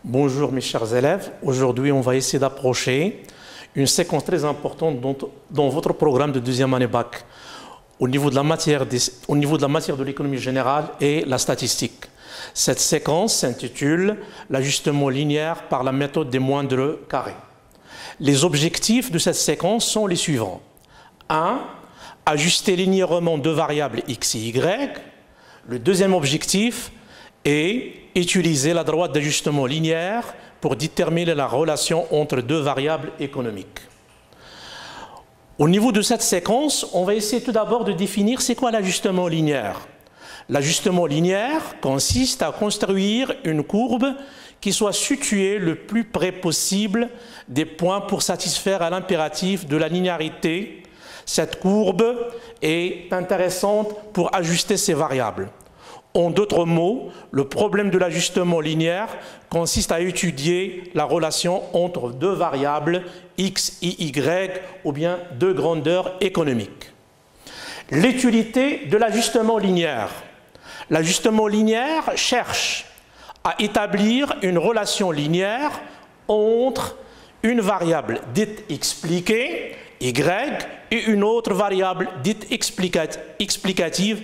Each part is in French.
Bonjour mes chers élèves, aujourd'hui on va essayer d'approcher une séquence très importante dans votre programme de deuxième année bac au niveau de la matière de l'économie générale et la statistique. Cette séquence s'intitule l'ajustement linéaire par la méthode des moindres carrés. Les objectifs de cette séquence sont les suivants. 1. Ajuster linéairement deux variables x et y. Le deuxième objectif est utiliser la droite d'ajustement linéaire pour déterminer la relation entre deux variables économiques. Au niveau de cette séquence, on va essayer tout d'abord de définir c'est quoi l'ajustement linéaire. L'ajustement linéaire consiste à construire une courbe qui soit située le plus près possible des points pour satisfaire à l'impératif de la linéarité. Cette courbe est intéressante pour ajuster ces variables. En d'autres mots, le problème de l'ajustement linéaire consiste à étudier la relation entre deux variables x et y ou bien deux grandeurs économiques. L'utilité de l'ajustement linéaire. L'ajustement linéaire cherche à établir une relation linéaire entre une variable dite expliquée, y, et une autre variable dite explicative,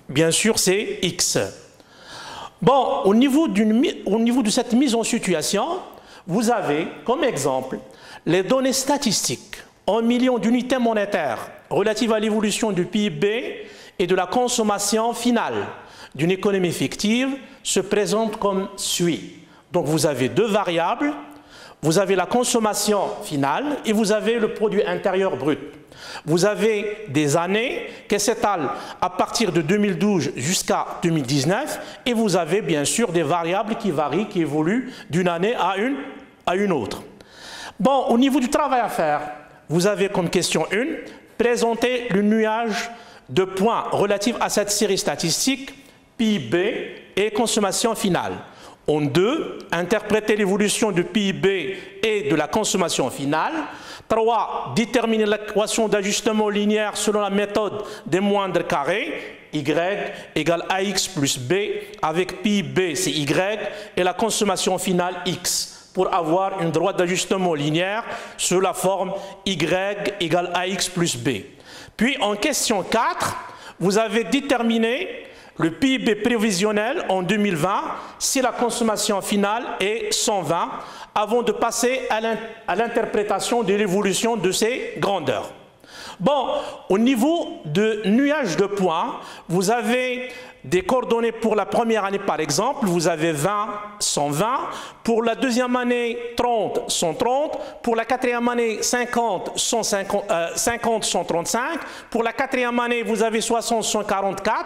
bien sûr c'est x. Bon, au niveau de cette mise en situation, vous avez comme exemple les données statistiques en millions d'unités monétaires relatives à l'évolution du PIB et de la consommation finale d'une économie fictive se présentent comme suit. Donc vous avez deux variables, vous avez la consommation finale et vous avez le produit intérieur brut. Vous avez des années qui s'étalent à partir de 2012 jusqu'à 2019 et vous avez bien sûr des variables qui varient, qui évoluent d'une année à une autre. Bon, au niveau du travail à faire, vous avez comme question 1, présenter le nuage de points relatifs à cette série statistique PIB et consommation finale. En 2, interpréter l'évolution du PIB et de la consommation finale. 3, déterminer l'équation d'ajustement linéaire selon la méthode des moindres carrés, y égale ax plus b, avec PIB c'est y et la consommation finale x, pour avoir une droite d'ajustement linéaire sous la forme y égale ax plus b. Puis en question 4, vous avez déterminé le PIB prévisionnel en 2020 si la consommation finale est 120 avant de passer à l'interprétation de l'évolution de ces grandeurs. Bon, au niveau de nuage de points, vous avez des coordonnées pour la première année par exemple, vous avez 20, 120, pour la deuxième année 30, 130, pour la quatrième année 50, 135, pour la quatrième année vous avez 60, 144,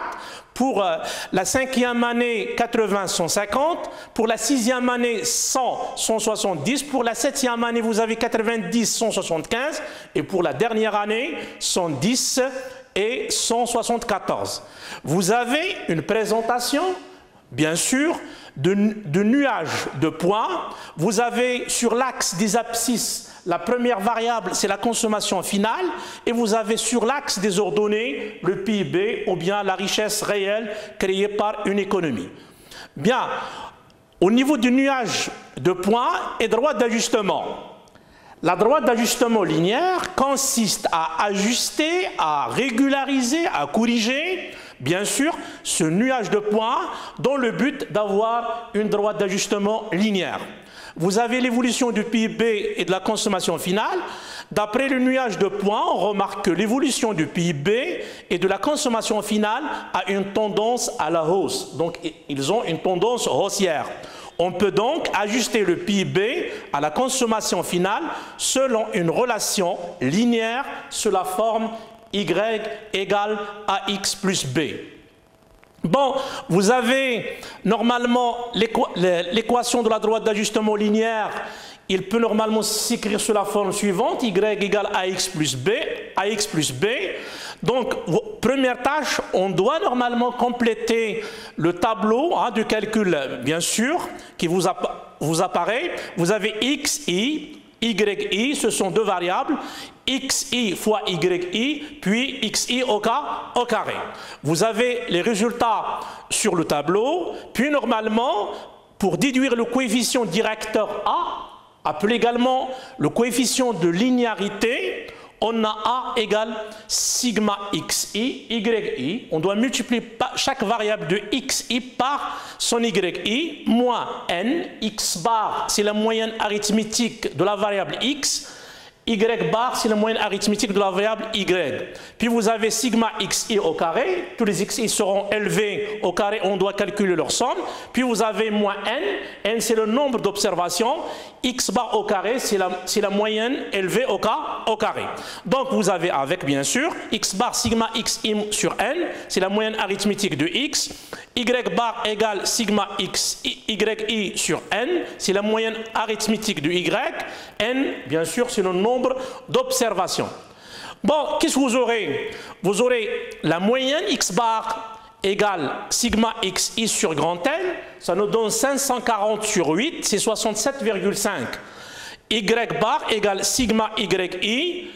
pour la cinquième année 80, 150, pour la sixième année 100, 170, pour la septième année vous avez 90, 175 et pour la dernière année 110 et 174. Vous avez une présentation, bien sûr, de nuages de points. Vous avez sur l'axe des abscisses, la première variable, c'est la consommation finale, et vous avez sur l'axe des ordonnées le PIB ou bien la richesse réelle créée par une économie. Bien, au niveau du nuage de points et droite d'ajustement. La droite d'ajustement linéaire consiste à ajuster, à régulariser, à corriger, bien sûr, ce nuage de points dans le but d'avoir une droite d'ajustement linéaire. Vous avez l'évolution du PIB et de la consommation finale. D'après le nuage de points, on remarque que l'évolution du PIB et de la consommation finale a une tendance à la hausse. Donc, ils ont une tendance haussière. On peut donc ajuster le PIB à la consommation finale selon une relation linéaire sous la forme y égale ax plus b. Bon, vous avez normalement l'équation de la droite d'ajustement linéaire. Il peut normalement s'écrire sous la forme suivante, y égale ax plus b. Donc, première tâche, on doit normalement compléter le tableau de calcul, bien sûr, qui vous apparaît. Vous avez xi, yi, ce sont deux variables, xi fois yi, puis xi au carré. Vous avez les résultats sur le tableau, puis normalement, pour déduire le coefficient directeur A, appelé également le coefficient de linéarité, on a A égale sigma xi, yi. On doit multiplier chaque variable de xi par son yi, moins n. X bar, c'est la moyenne arithmétique de la variable x. Y bar, c'est la moyenne arithmétique de la variable y. Puis vous avez sigma xi au carré. Tous les xi seront élevés au carré. On doit calculer leur somme. Puis vous avez moins n. N, c'est le nombre d'observations. X bar au carré, c'est la moyenne élevée au carré. Donc vous avez avec, bien sûr, x bar sigma xi sur n. C'est la moyenne arithmétique de x. Y bar égale sigma yi sur n. C'est la moyenne arithmétique de y. N, bien sûr, c'est le nombre d'observations. Bon, qu'est-ce que vous aurez? Vous aurez la moyenne x bar égale sigma xi sur grand N, ça nous donne 540 sur 8, c'est 67,5. Y bar égale sigma yi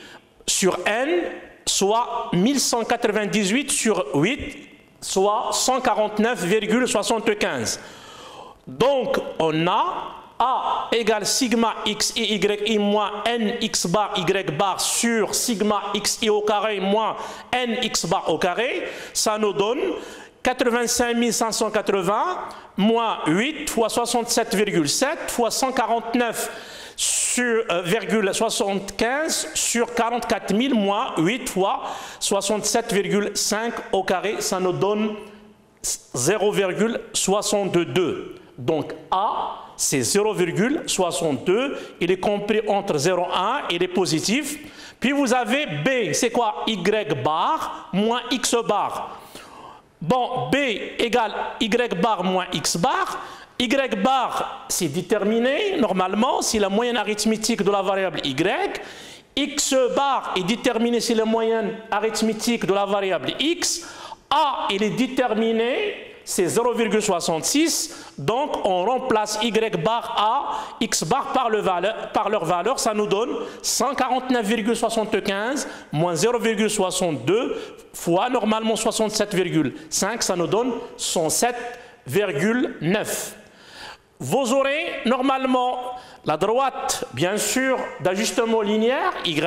sur n, soit 1198 sur 8, soit 149,75. Donc, on a A égale sigma xi yi moins n x bar y bar sur sigma xi au carré moins n x bar au carré. Ça nous donne 85 580 moins 8 fois 67,7 fois 149 sur 75 sur 44 000 moins 8 fois 67,5 au carré. Ça nous donne 0,62. Donc A, c'est 0,62, il est compris entre 0,1, il est positif. Puis vous avez B, c'est quoi? Y bar moins X bar. Bon, B égale Y bar moins X bar. Y bar, c'est déterminé, normalement, c'est la moyenne arithmétique de la variable Y. X bar est déterminé, c'est la moyenne arithmétique de la variable X. A, il est déterminé, c'est 0,66, donc on remplace Y bar A, X bar par leur valeur, ça nous donne 149,75 moins 0,62 fois normalement 67,5, ça nous donne 107,9. Vous aurez normalement la droite, bien sûr, d'ajustement linéaire, Y,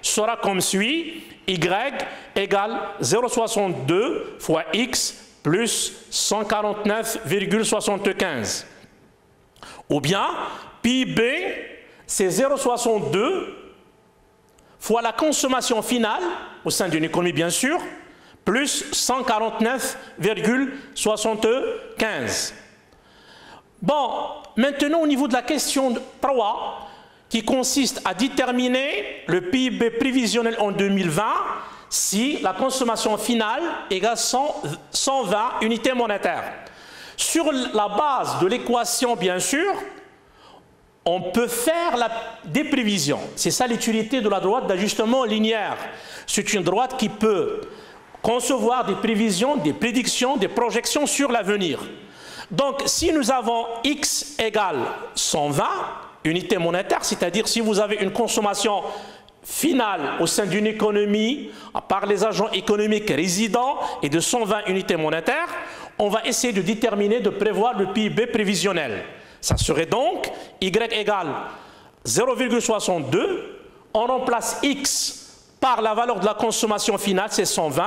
sera comme suit, Y égale 0,62 fois X plus 149,75. Ou bien, pi B, c'est 0,62 fois la consommation finale, au sein d'une économie bien sûr, plus 149,75. Bon, maintenant au niveau de la question 3, qui consiste à déterminer le PIB prévisionnel en 2020, si la consommation finale égale 120 unités monétaires. Sur la base de l'équation, bien sûr, on peut faire des prévisions. C'est ça l'utilité de la droite d'ajustement linéaire. C'est une droite qui peut concevoir des prévisions, des prédictions, des projections sur l'avenir. Donc, si nous avons X égale 120 unités monétaires, c'est-à-dire si vous avez une consommation finale au sein d'une économie, par les agents économiques résidents et de 120 unités monétaires, on va essayer de déterminer, de prévoir le PIB prévisionnel. Ça serait donc Y égale 0,62, on remplace X par la valeur de la consommation finale, c'est 120,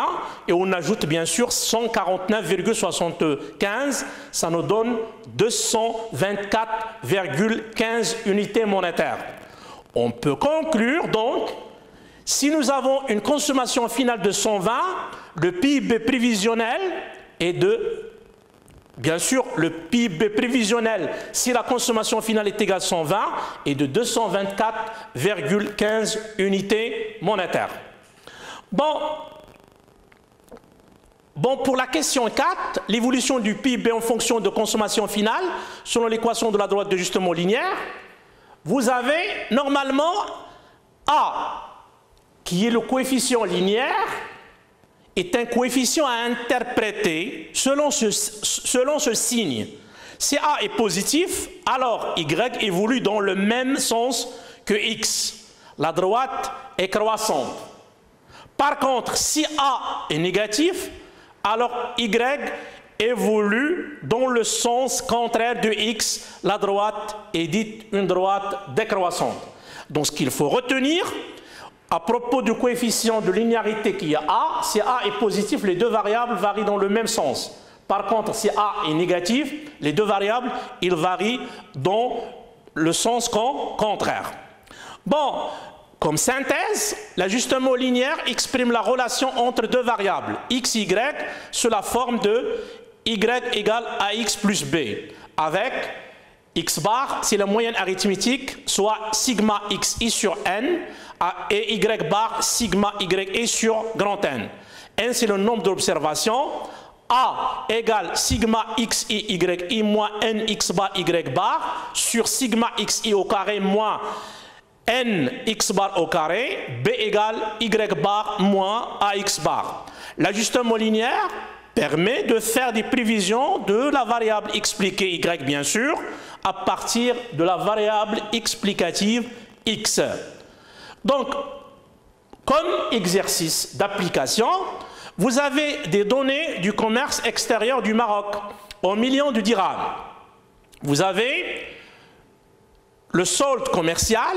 et on ajoute bien sûr 149,75, ça nous donne 224,15 unités monétaires. On peut conclure donc, si nous avons une consommation finale de 120, le PIB prévisionnel est de, bien sûr, le PIB prévisionnel, si la consommation finale est égale à 120, est de 224,15 unités monétaires. Bon, pour la question 4, l'évolution du PIB en fonction de consommation finale, selon l'équation de la droite d'ajustement linéaire, vous avez normalement A, qui est le coefficient linéaire, est un coefficient à interpréter selon ce signe. Si A est positif, alors Y évolue dans le même sens que X. La droite est croissante. Par contre, si A est négatif, alors Y évolue dans le sens contraire de x, la droite est dite une droite décroissante. Donc ce qu'il faut retenir à propos du coefficient de linéarité qui est A, si A est positif, les deux variables varient dans le même sens. Par contre, si A est négatif, les deux variables, ils varient dans le sens contraire. Bon, comme synthèse, l'ajustement linéaire exprime la relation entre deux variables, x, y, sous la forme de y égale ax plus b, avec x bar, c'est la moyenne arithmétique, soit sigma xi sur n, et y bar, sigma yi sur grand N. N, c'est le nombre d'observations. A égale sigma xi yi moins n x bar y bar sur sigma xi au carré moins n x bar au carré, b égale y bar moins ax bar. L'ajustement linéaire permet de faire des prévisions de la variable expliquée y bien sûr à partir de la variable explicative x. Donc, comme exercice d'application, vous avez des données du commerce extérieur du Maroc en millions de dirhams. Vous avez le solde commercial,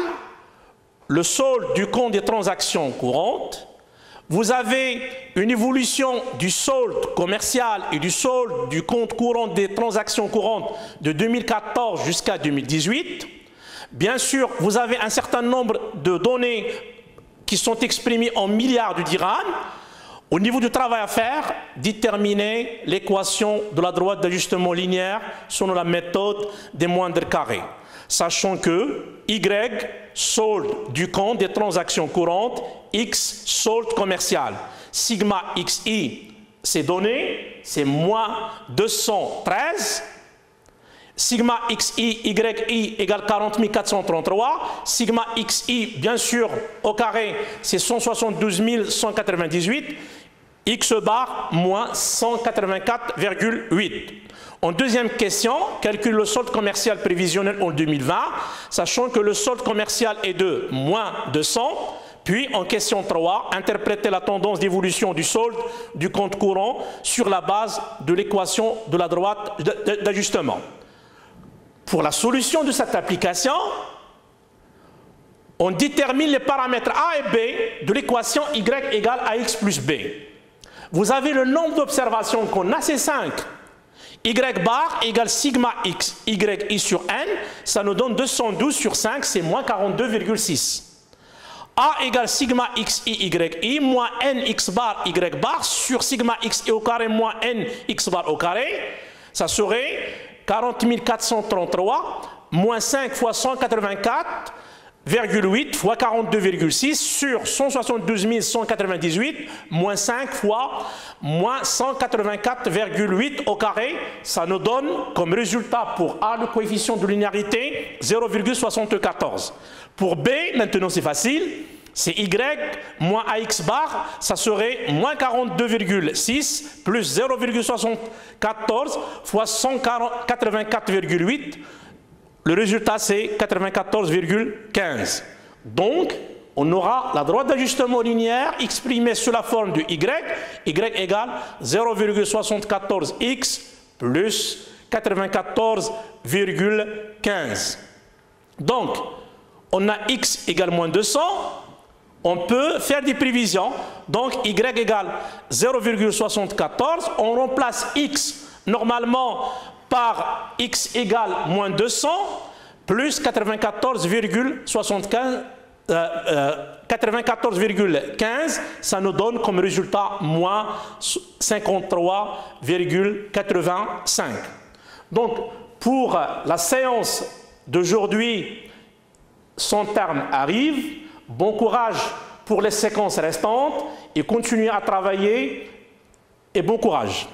le solde du compte des transactions courantes. Vous avez une évolution du solde commercial et du solde du compte courant des transactions courantes de 2014 jusqu'à 2018. Bien sûr, vous avez un certain nombre de données qui sont exprimées en milliards de dirhams. Au niveau du travail à faire, déterminer l'équation de la droite d'ajustement linéaire selon la méthode des moindres carrés. Sachant que Y, solde du compte des transactions courantes, X, solde commercial. Sigma XI, c'est donné, c'est moins 213. Sigma XI, YI égale 40 433. Sigma XI, bien sûr, au carré, c'est 172 198. X bar, moins 184,8. En deuxième question, calcule le solde commercial prévisionnel en 2020, sachant que le solde commercial est de moins 200. Puis, en question 3, interpréter la tendance d'évolution du solde du compte courant sur la base de l'équation de la droite d'ajustement. Pour la solution de cette application, on détermine les paramètres A et B de l'équation Y égale AX plus B. Vous avez le nombre d'observations qu'on a, c'est 5. Y bar égale sigma x, yi sur n, ça nous donne 212 sur 5, c'est moins 42,6. A égale sigma xi, yi, moins n x bar, y bar, sur sigma xi au carré, moins n x bar au carré, ça serait 40 433, moins 5 fois 184,8 fois 42,6 sur 172 198, moins 5 fois moins 184,8 au carré, ça nous donne comme résultat pour A le coefficient de linéarité 0,74. Pour B, maintenant c'est facile, c'est Y moins AX bar, ça serait moins 42,6 plus 0,74 fois 184,8. Le résultat, c'est 94,15. Donc, on aura la droite d'ajustement linéaire exprimée sous la forme de Y. Y égale 0,74x plus 94,15. Donc, on a x égale moins 200. On peut faire des prévisions. Donc, Y égale 0,74. On remplace x normalement par x égale moins 200 plus 94,15, ça nous donne comme résultat moins 53,85. Donc, pour la séance d'aujourd'hui, son terme arrive. Bon courage pour les séquences restantes et continuez à travailler et bon courage.